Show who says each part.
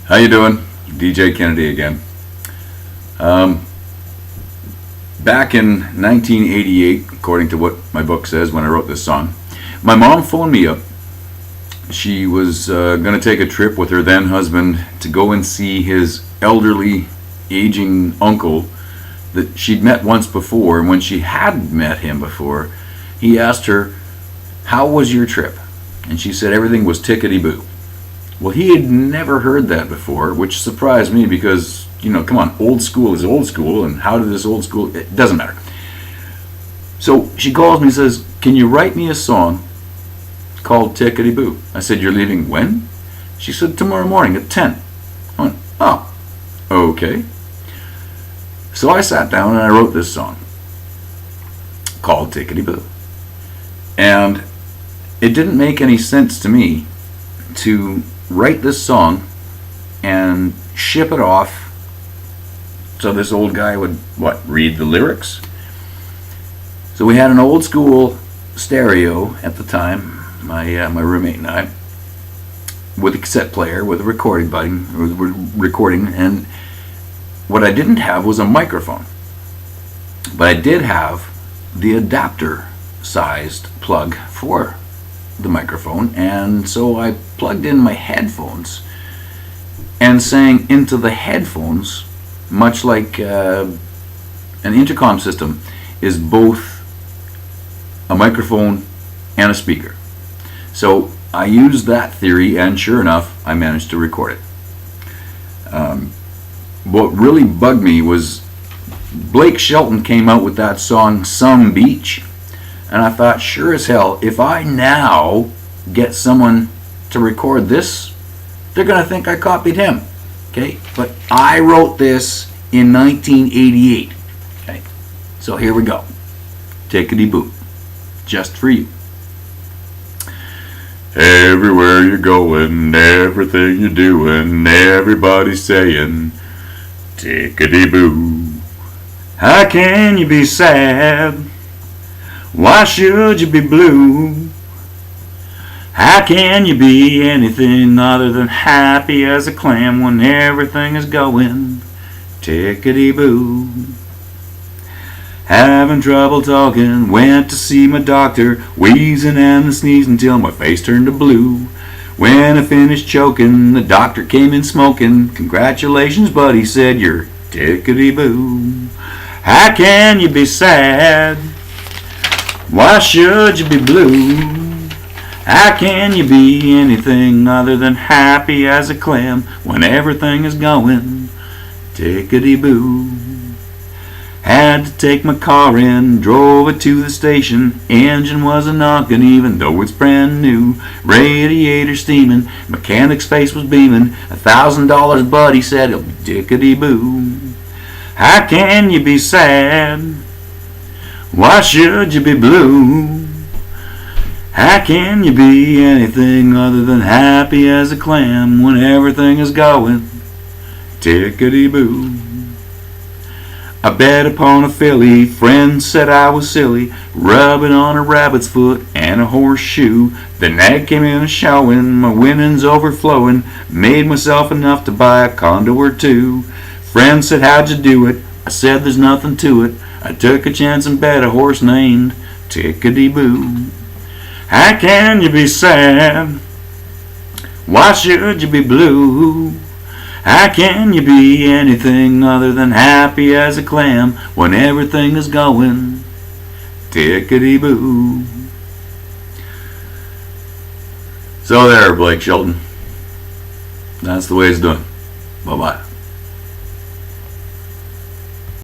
Speaker 1: How you doing? DJ Kennedy again. Back in 1988, according to what my book says when I wrote this song, my mom phoned me up. She was going to take a trip with her then husband to go and see his elderly, aging uncle that she'd met once before. And when she had met him before, he asked her, "How was your trip?" And she said everything was tickety boo. Well, he had never heard that before, which surprised me because, come on, old school is old school, and how did this old school, it doesn't matter. So she calls me and says, "Can you write me a song called Tickety Boo?" I said, "You're leaving when?" She said, "Tomorrow morning at 10. I went, "Oh, okay." So I sat down and I wrote this song called Tickety Boo. And it didn't make any sense to me to write this song and ship it off so this old guy would, read the lyrics? So we had an old school stereo at the time, my roommate and I, with a cassette player, with a recording button, recording, and what I didn't have was a microphone. But I did have the adapter-sized plug for the microphone, and so I plugged in my headphones and sang into the headphones, much like an intercom system is both a microphone and a speaker. So I used that theory, and sure enough, I managed to record it. What really bugged me was Blake Shelton came out with that song Some Beach, and I thought, sure as hell, if I now get someone to record this, they're going to think I copied him. Okay? But I wrote this in 1988. Okay? So here we go. Tickety Boo. Just for you. Everywhere you're going, everything you're doing, everybody's saying, Tickety Boo. How can you be sad? Why should you be blue? How can you be anything other than happy as a clam when everything is going tickety boo? Having trouble talking, went to see my doctor, wheezing and sneezing till my face turned to blue. When I finished choking, the doctor came in smoking. Congratulations, buddy, said, you're tickety boo. How can you be sad? Why should you be blue? How can you be anything other than happy as a clam when everything is going tickety boo? Had to take my car in, drove it to the station. Engine wasn't knocking even though it's brand new. Radiator steaming, mechanic's face was beaming. $1,000, buddy, said it'll be tickety boo. How can you be sad? Why should you be blue? How can you be anything other than happy as a clam when everything is going tickety boo? I bet upon a filly, friends said I was silly, rubbing on a rabbit's foot and a horseshoe. The nag came in a showing, my winnings overflowing, made myself enough to buy a condo or two. Friends said, how'd you do it? I said there's nothing to it. I took a chance and bet a horse named Tickety Boo. How can you be sad? Why should you be blue? How can you be anything other than happy as a clam when everything is going tickety boo? So there, Blake Shelton. That's the way it's done. Bye-bye.